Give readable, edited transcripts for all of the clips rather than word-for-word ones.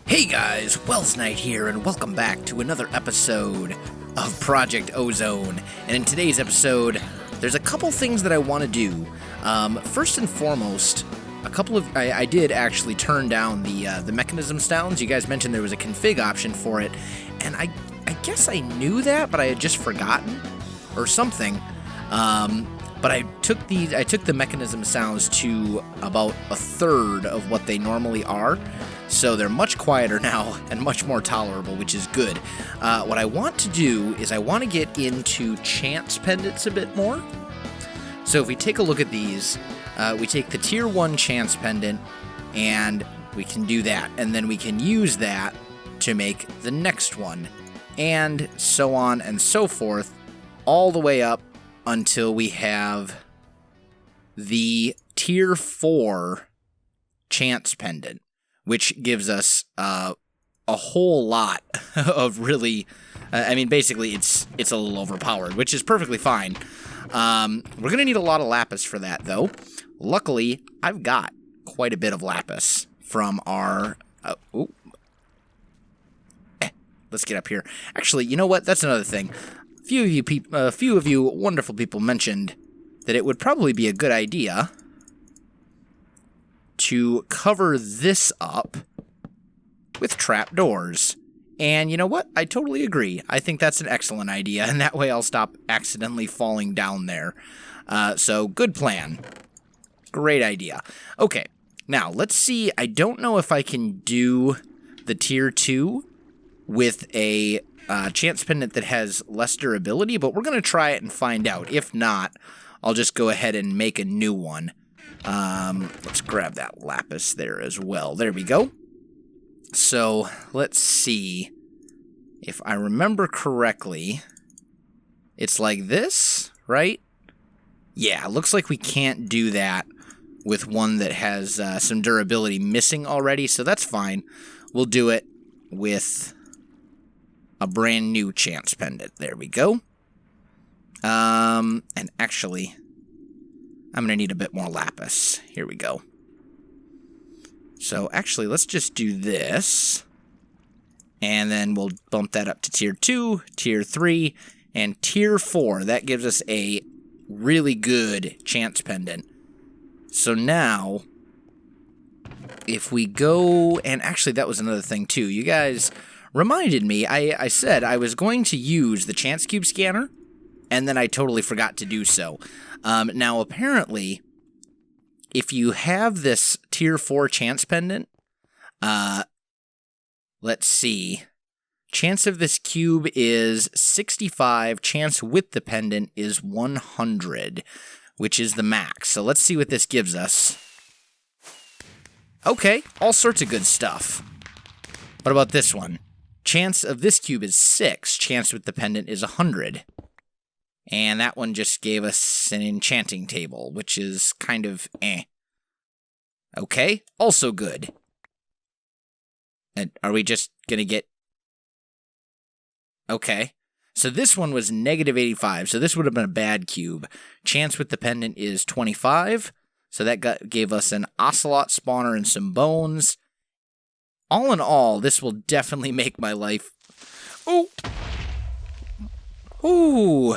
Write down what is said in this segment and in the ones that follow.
Hey guys, Welsknight here, and welcome back to another episode of Project Ozone. And in today's episode, there's a couple things that I want to do. First and foremost, I did actually turn down the mechanism sounds. You guys mentioned there was a config option for it, and I guess I knew that, but I had just forgotten or something. But I took the mechanism sounds to about a third of what they normally are. So they're much quieter now and much more tolerable, which is good. What I want to do is I want to get into chance pendants a bit more. So if we take a look at these, we take the tier 1 chance pendant, and we can do that. And then we can use that to make the next one, and so on and so forth, all the way up until we have the tier 4 chance pendant, which gives us a whole lot of really, basically it's a little overpowered, which is perfectly fine. We're going to need a lot of lapis for that, though. Luckily, I've got quite a bit of lapis from our... let's get up here. Actually, you know what? That's another thing. A few of you wonderful people mentioned that it would probably be a good idea to cover this up with trapdoors. And you know what? I totally agree. I think that's an excellent idea, and that way I'll stop accidentally falling down there. So, good plan. Great idea. Okay, now let's see. I don't know if I can do the tier 2 with a chance pendant that has less durability, but we're going to try it and find out. If not, I'll just go ahead and make a new one. Let's grab that lapis there as well. There we go. So, let's see. If I remember correctly, it's like this, right? Yeah, looks like we can't do that with one that has some durability missing already, so that's fine. We'll do it with a brand new chance pendant. There we go. And actually, I'm going to need a bit more lapis. Here we go. So actually, let's just do this. And then we'll bump that up to tier 2, tier 3, and tier 4. That gives us a really good chance pendant. So now, if we go... And actually, that was another thing, too. You guys reminded me. I said I was going to use the chance cube scanner, and then I totally forgot to do so. Now, apparently, if you have this tier 4 chance pendant, let's see, chance of this cube is 65, chance with the pendant is 100, which is the max. So let's see what this gives us. Okay, all sorts of good stuff. What about this one? Chance of this cube is 6, chance with the pendant is 100. And that one just gave us an enchanting table, which is kind of eh. Okay, also good. And are we just gonna get... Okay. So this one was negative 85, so this would have been a bad cube. Chance with the pendant is 25, so that gave us an ocelot spawner and some bones. All in all, this will definitely make my life... Oh! Ooh!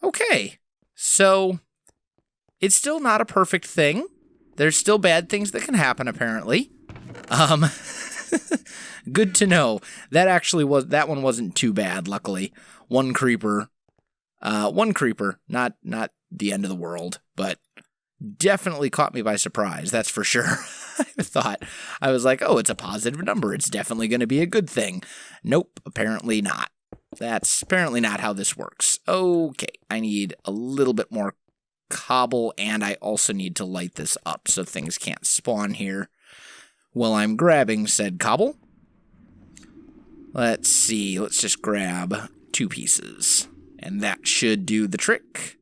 Okay, so it's still not a perfect thing. There's still bad things that can happen, apparently. Good to know. That one wasn't too bad, luckily. One creeper, not the end of the world, but definitely caught me by surprise, that's for sure. I was like, oh, it's a positive number. It's definitely going to be a good thing. Nope, apparently not. That's apparently not how this works. Okay, I need a little bit more cobble, and I also need to light this up so things can't spawn here while I'm grabbing said cobble. Let's see, let's just grab 2 pieces, and that should do the trick.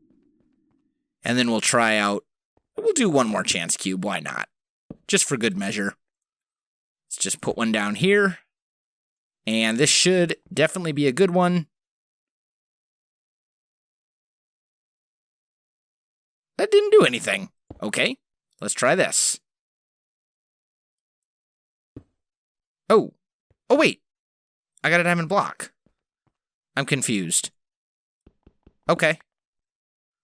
And then we'll do one more chance cube, why not? Just for good measure. Let's just put one down here. And this should definitely be a good one. That didn't do anything. Okay. Let's try this. Oh. Oh, wait. I got a diamond block. I'm confused. Okay.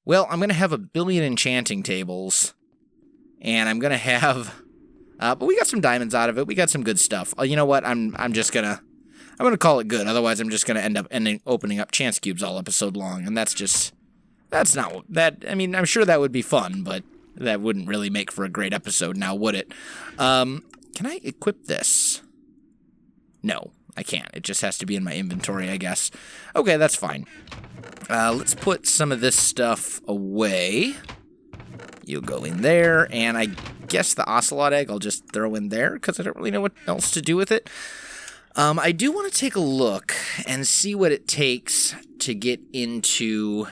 Well, I'm going to have a billion enchanting tables. And I'm going to have... but we got some diamonds out of it. We got some good stuff. You know what? I'm just going to... I'm going to call it good. Otherwise, I'm just going to end up opening up chance cubes all episode long. And that's just... That's not... That. I mean, I'm sure that would be fun, but that wouldn't really make for a great episode now, would it? Can I equip this? No, I can't. It just has to be in my inventory, I guess. Okay, that's fine. Let's put some of this stuff away. You'll go in there, and I guess the ocelot egg I'll just throw in there, because I don't really know what else to do with it. I do want to take a look and see what it takes to get into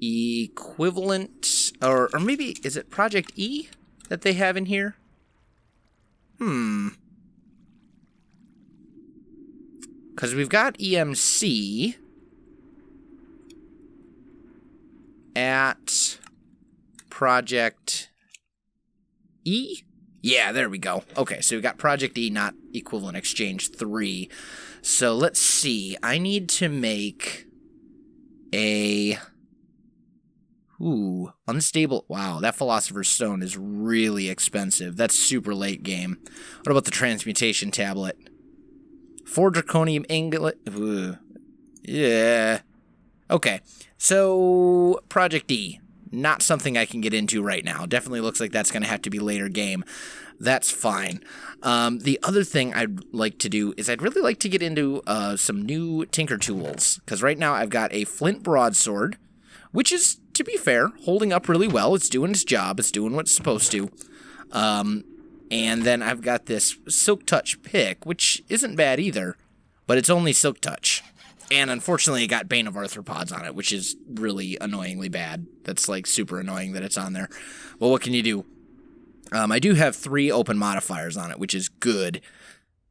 equivalent, or maybe, is it Project E that they have in here? Because we've got EMC at Project E? Yeah, there we go. Okay, so we got Project E, not Equivalent Exchange 3. So let's see. I need to make a... Ooh, unstable... Wow, that Philosopher's Stone is really expensive. That's super late game. What about the Transmutation Tablet? 4 Draconium Ingot... Ooh. Yeah. Okay, so Project E. Not something I can get into right now. Definitely looks like that's going to have to be later game. That's fine. The other thing I'd like to do is I'd really like to get into some new Tinker Tools. Because right now I've got a Flint Broadsword, which is, to be fair, holding up really well. It's doing its job. It's doing what it's supposed to. And then I've got this Silk Touch pick, which isn't bad either. But it's only Silk Touch. And unfortunately, it got Bane of Arthropods on it, which is really annoyingly bad. That's, like, super annoying that it's on there. Well, what can you do? I do have 3 open modifiers on it, which is good.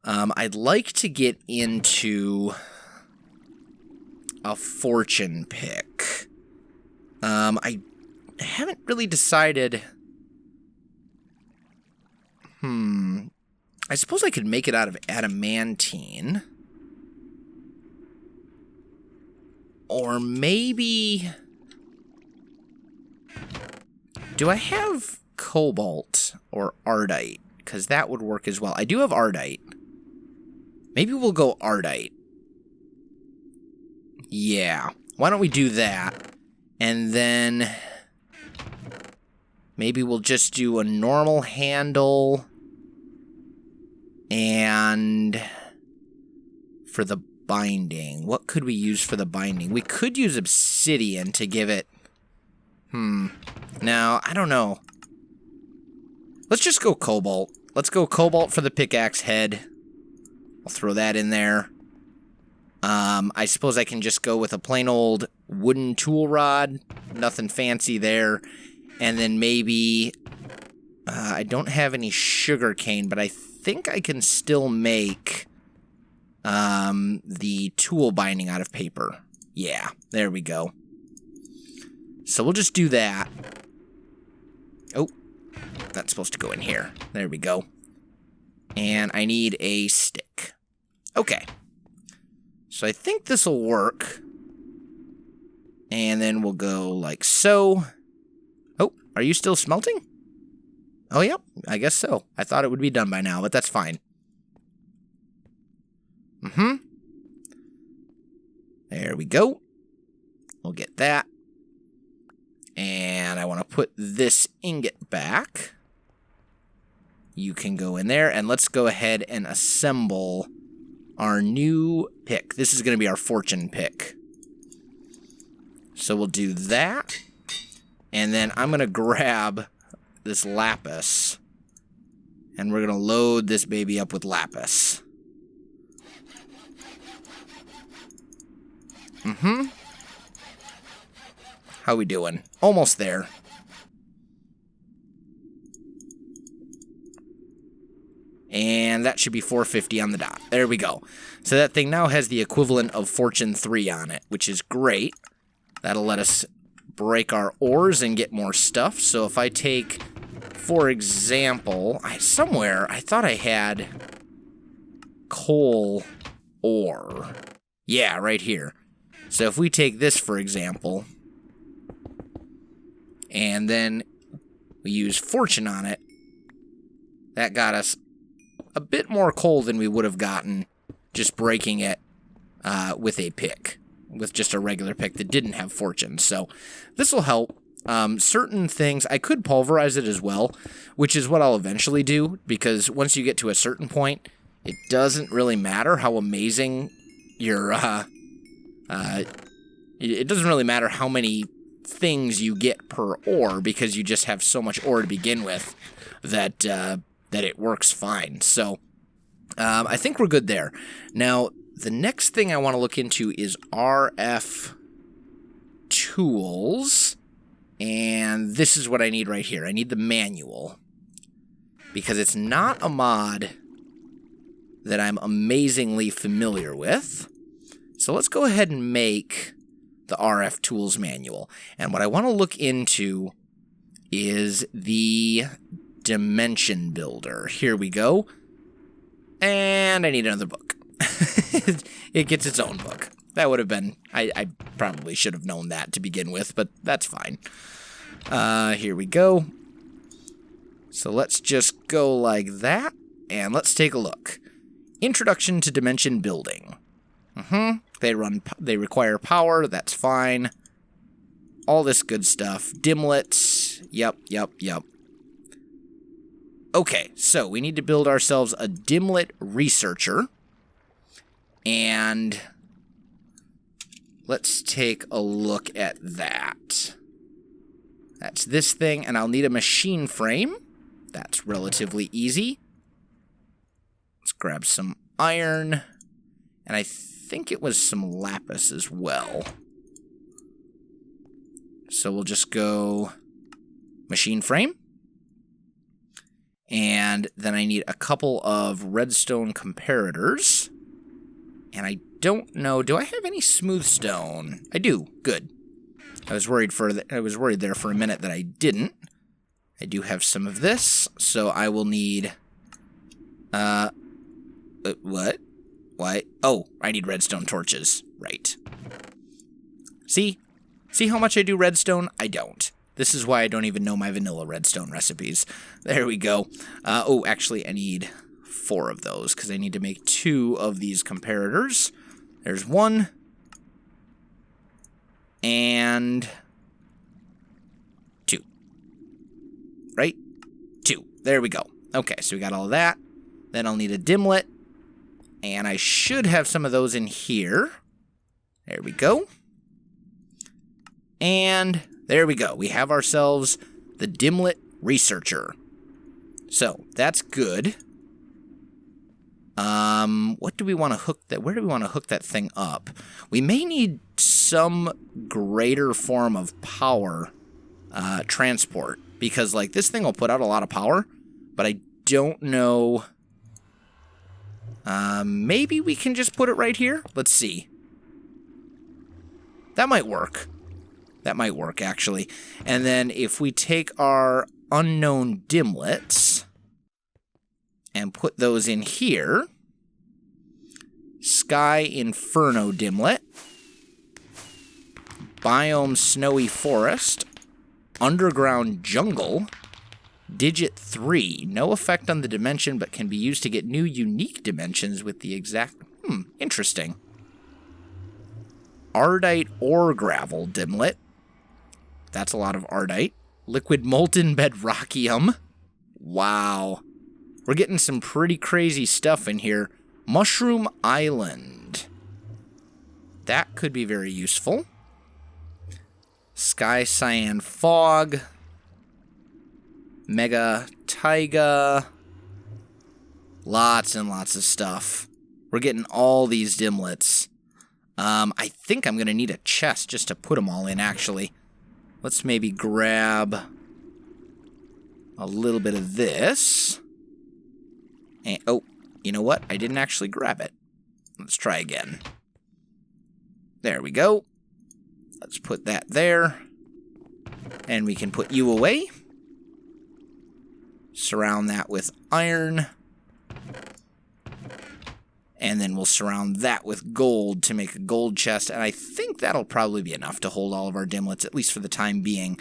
I'd like to get into a fortune pick. I haven't really decided... I suppose I could make it out of adamantine. Or maybe... Do I have cobalt or ardite? Because that would work as well. I do have ardite. Maybe we'll go ardite. Yeah. Why don't we do that? And then... Maybe we'll just do a normal handle. And... For the binding. What could we use for the binding? We could use obsidian to give it... No, I don't know. Let's just go cobalt. Let's go cobalt for the pickaxe head. I'll throw that in there. I suppose I can just go with a plain old wooden tool rod. Nothing fancy there. And then maybe... I don't have any sugar cane, but I think I can still make... the tool binding out of paper. Yeah, there we go. So we'll just do that. Oh, that's supposed to go in here. There we go. And I need a stick. Okay. So I think this will work. And then we'll go like so. Oh, are you still smelting? Oh, yep, I guess so. I thought it would be done by now, but that's fine. There we go. We'll get that. And I want to put this ingot back. You can go in there, and let's go ahead and assemble our new pick. This is going to be our fortune pick. So we'll do that. And then I'm going to grab this lapis. And we're going to load this baby up with lapis. How we doing? Almost there. And that should be 450 on the dot. There we go. So that thing now has the equivalent of Fortune 3 on it, which is great. That'll let us break our ores and get more stuff. So if I take for example, somewhere I thought I had coal ore. Yeah, right here. So if we take this, for example, and then we use fortune on it, that got us a bit more coal than we would have gotten just breaking it with a pick, with just a regular pick that didn't have fortune. So this will help. Certain things, I could pulverize it as well, which is what I'll eventually do, because once you get to a certain point, it doesn't really matter how amazing your, it doesn't really matter how many things you get per ore, because you just have so much ore to begin with that, that it works fine. So, I think we're good there. Now, the next thing I want to look into is RF tools. And this is what I need right here. I need the manual, because it's not a mod that I'm amazingly familiar with. So let's go ahead and make the RF tools manual. And what I want to look into is the dimension builder. Here we go. And I need another book. It gets its own book. That would have been, I probably should have known that to begin with, but that's fine. Here we go. So let's just go like that, and let's take a look. Introduction to dimension building. They require power, that's fine. All this good stuff. Dimlets, yep. Okay, so we need to build ourselves a dimlet researcher. And let's take a look at that. That's this thing, and I'll need a machine frame. That's relatively easy. Let's grab some iron, and I think it was some lapis as well. So we'll just go machine frame. And then I need a couple of redstone comparators. And I don't know, do I have any smooth stone? I do. Good. I was worried there for a minute that I didn't. I do have some of this, so I will need what? Why? Oh, I need redstone torches. Right. See how much I do redstone? I don't. This is why I don't even know my vanilla redstone recipes. There we go. Oh, actually, I need 4 of those, because I need to make 2 of these comparators. There's 1. And 2. Right? 2. There we go. Okay, so we got all of that. Then I'll need a dimlet. And I should have some of those in here. There we go. And there we go. We have ourselves the dimlet researcher. So, that's good. What do we want to hook that? Where do we want to hook that thing up? We may need some greater form of power transport, because like this thing will put out a lot of power, but I don't know. Maybe we can just put it right here. Let's see. That might work. That might work, actually. And then if we take our unknown dimlets and put those in here, Sky Inferno dimlet, Biome Snowy Forest, Underground Jungle, Digit 3, no effect on the dimension, but can be used to get new unique dimensions with the exact... interesting. Ardite Ore Gravel dimlet. That's a lot of ardite. Liquid Molten Bedrockium. Wow. We're getting some pretty crazy stuff in here. Mushroom Island. That could be very useful. Sky Cyan Fog. Mega Taiga. Lots and lots of stuff. We're getting all these dimlets. I think I'm going to need a chest just to put them all in, actually. Let's maybe grab a little bit of this. And, oh, you know what? I didn't actually grab it. Let's try again. There we go. Let's put that there. And we can put you away. Surround that with iron. And then we'll surround that with gold to make a gold chest. And I think that'll probably be enough to hold all of our dimlets, at least for the time being.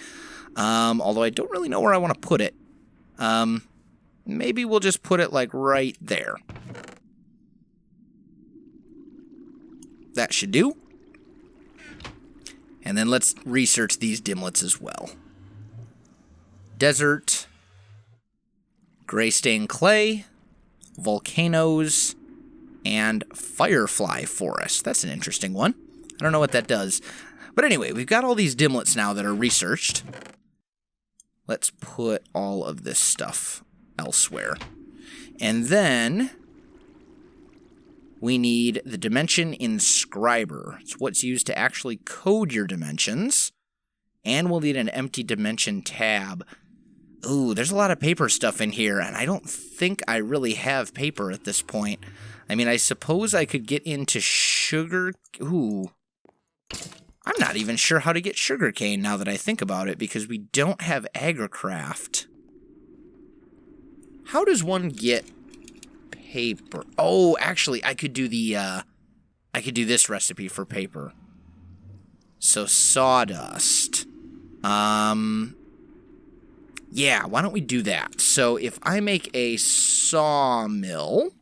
Although I don't really know where I want to put it. Maybe we'll just put it like right there. That should do. And then let's research these dimlets as well. Desert, gray stained clay, volcanoes, and firefly forest. That's an interesting one. I don't know what that does. But anyway, we've got all these dimlets now that are researched. Let's put all of this stuff elsewhere. And then we need the dimension inscriber. It's what's used to actually code your dimensions. And we'll need an empty dimension tab. Ooh, there's a lot of paper stuff in here, and I don't think I really have paper at this point. I mean, I suppose I could get into sugar... Ooh. I'm not even sure how to get sugarcane now that I think about it, because we don't have agricraft. How does one get paper? Oh, actually, I could do the, I could do this recipe for paper. So, sawdust. Yeah, why don't we do that? So, if I make a sawmill,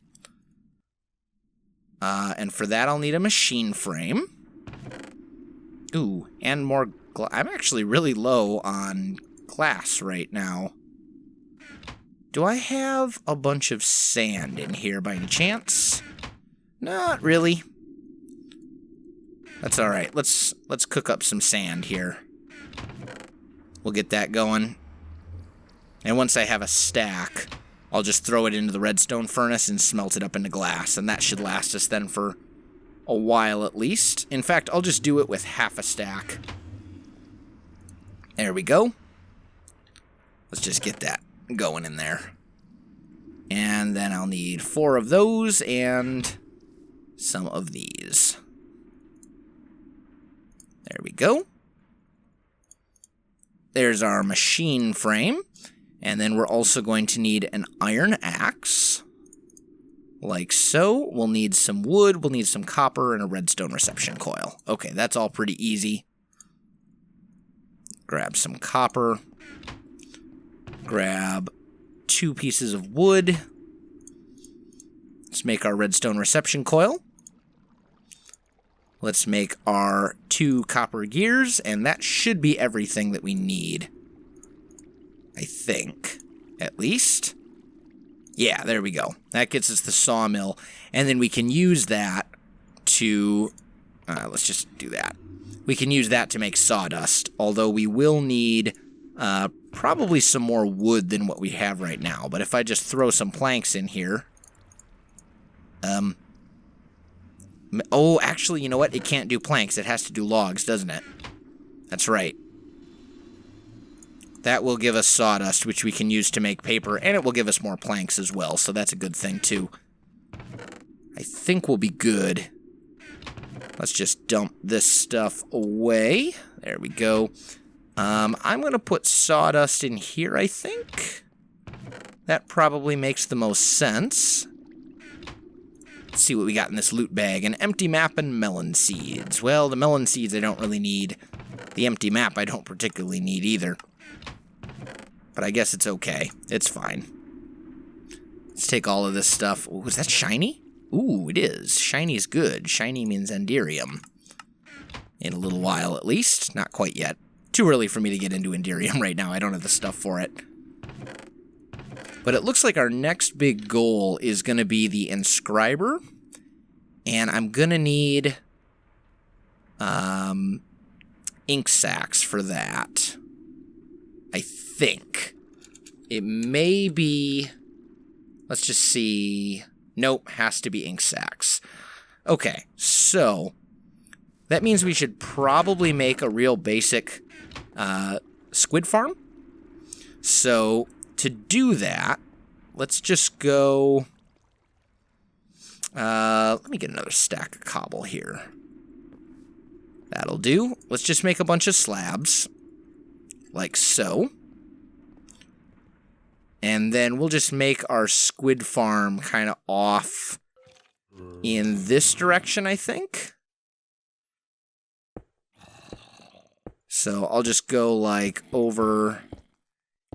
and for that I'll need a machine frame. Ooh, and more glass. I'm actually really low on glass right now. Do I have a bunch of sand in here by any chance? Not really. That's alright. Let's cook up some sand here. We'll get that going. And once I have a stack, I'll just throw it into the redstone furnace and smelt it up into glass. And that should last us then for a while at least. In fact, I'll just do it with half a stack. There we go. Let's just get that going in there. And then I'll need 4 of those and some of these. There we go. There's our machine frame. And then we're also going to need an iron axe. Like so. We'll need some wood, we'll need some copper, and a redstone reception coil. Okay, that's all pretty easy. Grab some copper. Grab 2 pieces of wood. Let's make our redstone reception coil. Let's make our 2 copper gears, and that should be everything that we need. I think, at least. Yeah, there we go. That gets us the sawmill, and then we can use that to, let's just do that. We can use that to make sawdust, although we will need probably some more wood than what we have right now. But if I just throw some planks in here, oh, actually, you know what? It can't do planks. It has to do logs, doesn't it? That's right. That will give us sawdust, which we can use to make paper, and it will give us more planks as well, so that's a good thing, too. I think we'll be good. Let's just dump this stuff away. There we go. I'm going to put sawdust in here, I think. That probably makes the most sense. Let's see what we got in this loot bag. An empty map and melon seeds. Well, the melon seeds I don't really need. The empty map I don't particularly need either. But I guess it's okay. It's fine. Let's take all of this stuff. Ooh, is that shiny? Ooh, it is. Shiny is good. Shiny means Enderium. In a little while, at least. Not quite yet. Too early for me to get into Enderium right now. I don't have the stuff for it. But it looks like our next big goal is going to be the inscriber. And I'm going to need ink sacks for that. I think. It may be... Let's just see... Nope, has to be ink sacks. Okay, so... That means we should probably make a real basic squid farm. So, to do that, let's just go... let me get another stack of cobble here. That'll do. Let's just make a bunch of slabs. Like so. And then we'll just make our squid farm kind of off in this direction, I think. So I'll just go like over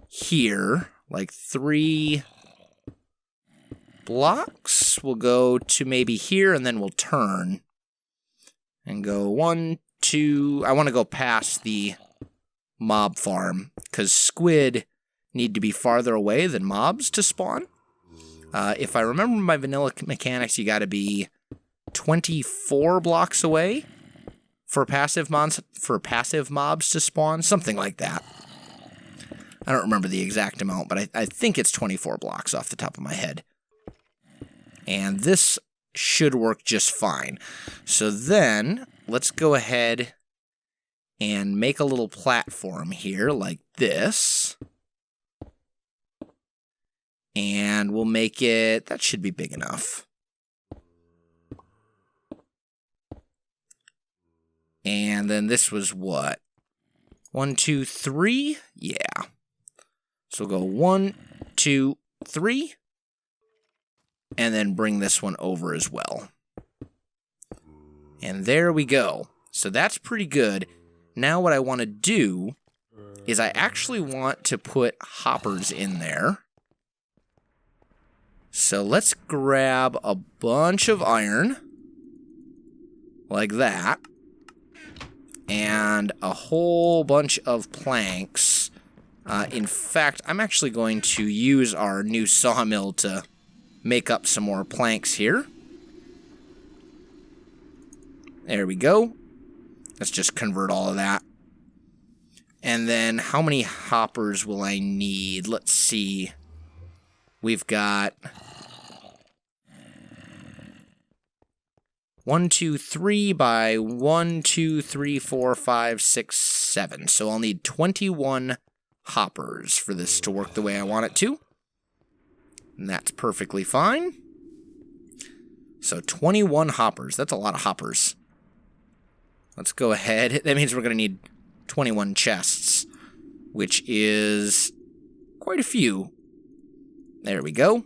here, like 3 blocks. We'll go to maybe here and then we'll turn and go 1, 2. I want to go past the mob farm because squid need to be farther away than mobs to spawn. If I remember my vanilla mechanics, you got to be 24 blocks away for passive mobs to spawn, something like that. I don't remember the exact amount, but I think it's 24 blocks off the top of my head. And this should work just fine. So then, let's go ahead and make a little platform here like this. And we'll make it, that should be big enough. And then this was what? 1, 2, 3? Yeah. So we'll go 1, 2, 3. And then bring this one over as well. And there we go. So that's pretty good. Now what I want to do is I actually want to put hoppers in there. So let's grab a bunch of iron. Like that. And a whole bunch of planks. In fact, I'm actually going to use our new sawmill to make up some more planks here. There we go. Let's just convert all of that. And then how many hoppers will I need? Let's see. We've got 1, 2, 3 by 1, 2, 3, 4, 5, 6, 7. So I'll need 21 hoppers for this to work the way I want it to. And that's perfectly fine. So 21 hoppers. That's a lot of hoppers. Let's go ahead. That means we're going to need 21 chests, which is quite a few. There we go.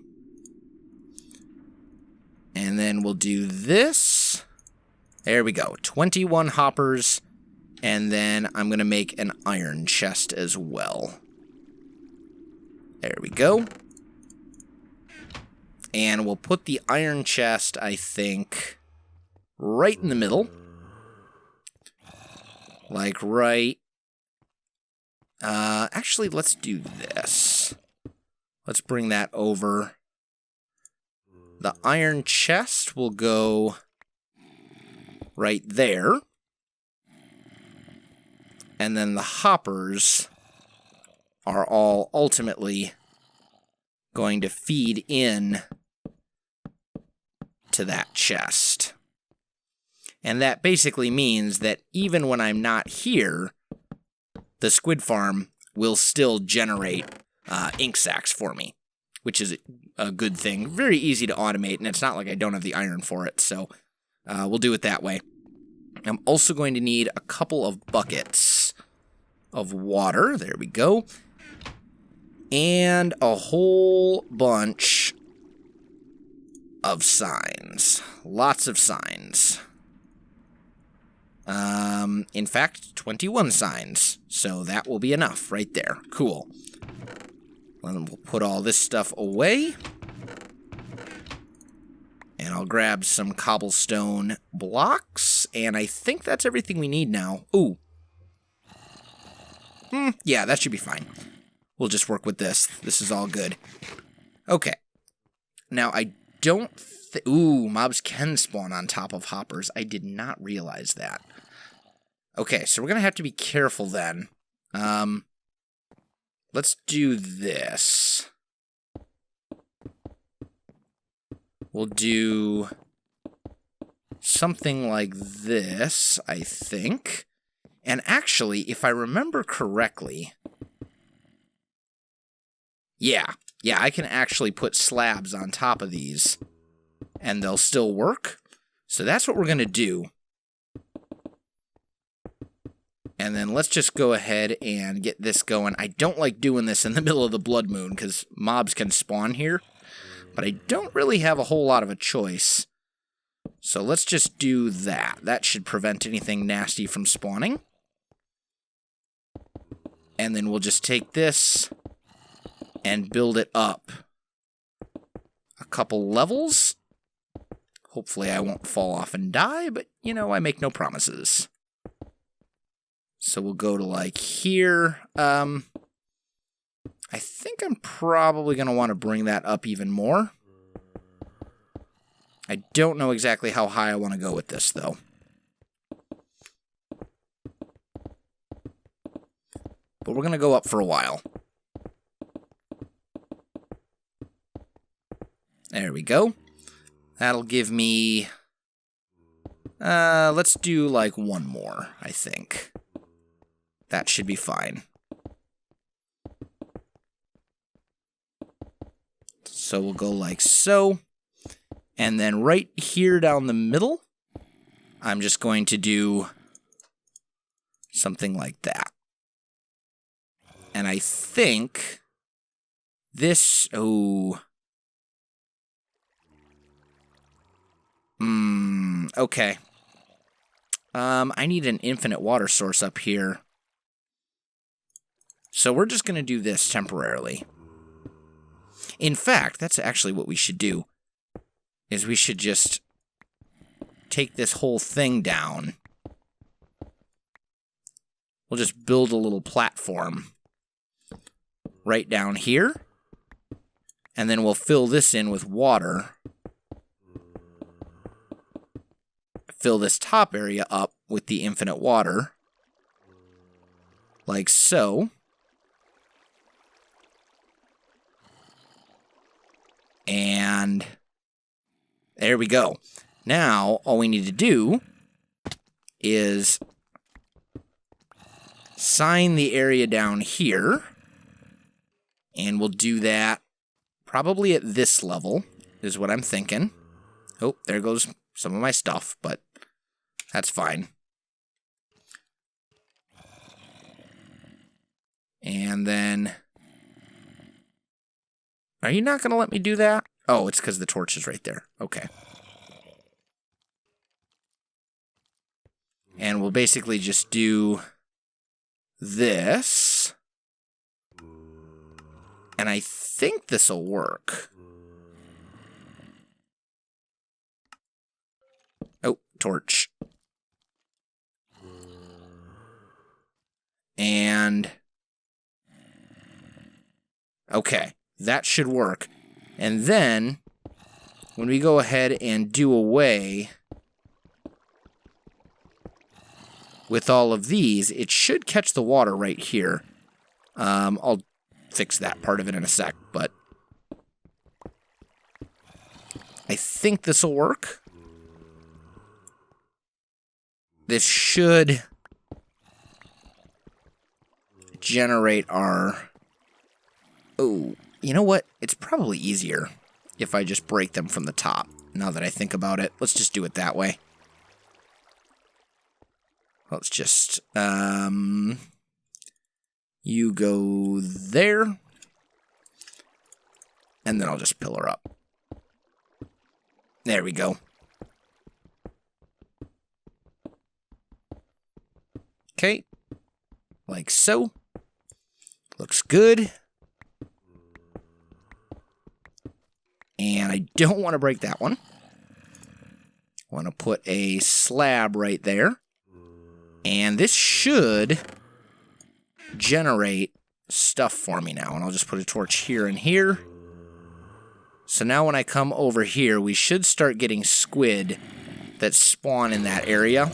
And then we'll do this. There we go. 21 hoppers. And then I'm going to make an iron chest as well. There we go. And we'll put the iron chest, I think, right in the middle. Like right... actually, let's do this. Let's bring that over. The iron chest will go right there. And then the hoppers are all ultimately going to feed in to that chest. And that basically means that even when I'm not here, the squid farm will still generate ink sacs for me, which is a good thing. Very easy to automate, and it's not like I don't have the iron for it, so we'll do it that way. I'm also going to need a couple of buckets of water. There we go. And a whole bunch of signs. Lots of signs. In fact, 21 signs. So that will be enough right there. Cool. Then we'll put all this stuff away. And I'll grab some cobblestone blocks. And I think that's everything we need now. Ooh. Yeah, that should be fine. We'll just work with this. This is all good. Okay. Now, I don't ooh, mobs can spawn on top of hoppers. I did not realize that. Okay, so we're going to have to be careful then. Let's do this. We'll do something like this, I think. And actually, if I remember correctly... Yeah, I can actually put slabs on top of these, and they'll still work. So that's what we're going to do. And then let's just go ahead and get this going. I don't like doing this in the middle of the blood moon because mobs can spawn here. But I don't really have a whole lot of a choice. So let's just do that. That should prevent anything nasty from spawning. And then we'll just take this and build it up a couple levels. Hopefully I won't fall off and die, but, you know, I make no promises. So we'll go to, like, here. I think I'm probably going to want to bring that up even more. I don't know exactly how high I want to go with this, though. But we're going to go up for a while. There we go. That'll give me... let's do, like, one more, I think. That should be fine. So we'll go like so. And then right here down the middle, I'm just going to do something like that. And I think this... Oh. Okay. I need an infinite water source up here. So we're just going to do this temporarily. In fact, that's actually what we should do. Is we should just take this whole thing down. We'll just build a little platform right down here. And then we'll fill this in with water. Fill this top area up with the infinite water. Like so. And there we go. Now, all we need to do is sign the area down here. And we'll do that probably at this level, is what I'm thinking. Oh, there goes some of my stuff, but that's fine. And then... Are you not going to let me do that? Oh, it's because the torch is right there. Okay. And we'll basically just do this. And I think this will work. Oh, torch. And... Okay. That should work. And then, when we go ahead and do away with all of these, it should catch the water right here. I'll fix that part of it in a sec, but I think this will work. This should generate our... Oh, you know what? It's probably easier if I just break them from the top, now that I think about it. Let's just do it that way. Let's just, you go there. And then I'll just pillar up. There we go. Okay. Like so. Looks good. And I don't want to break that one. I want to put a slab right there. And this should generate stuff for me now. And I'll just put a torch here and here. So now when I come over here, we should start getting squid that spawn in that area.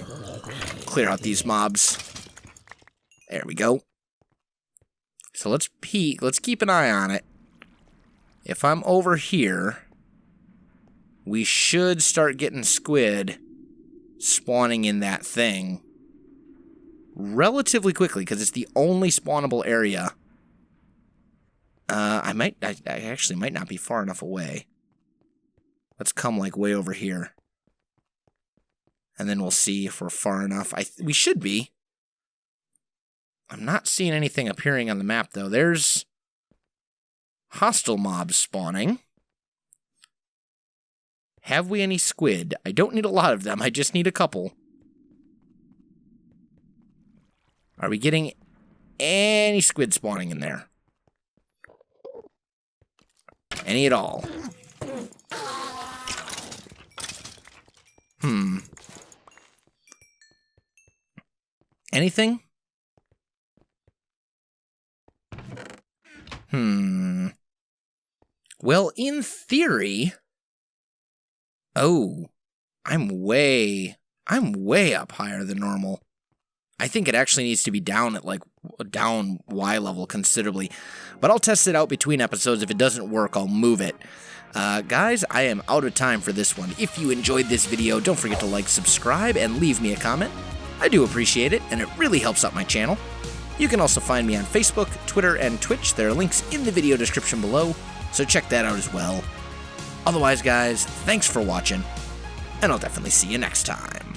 Clear out these mobs. There we go. So let's keep an eye on it. If I'm over here, we should start getting squid spawning in that thing relatively quickly, because it's the only spawnable area. I actually might not be far enough away. Let's come like way over here. And then we'll see if we're far enough. We should be. I'm not seeing anything appearing on the map, though. There's hostile mobs spawning. Have we any squid? I don't need a lot of them. I just need a couple. Are we getting any squid spawning in there? Any at all? Anything? Well, in theory... Oh, I'm way up higher than normal. I think it actually needs to be down at, like, down Y level considerably. But I'll test it out between episodes. If it doesn't work, I'll move it. Guys, I am out of time for this one. If you enjoyed this video, don't forget to like, subscribe, and leave me a comment. I do appreciate it, and it really helps out my channel. You can also find me on Facebook, Twitter, and Twitch. There are links in the video description below, so check that out as well. Otherwise, guys, thanks for watching, and I'll definitely see you next time.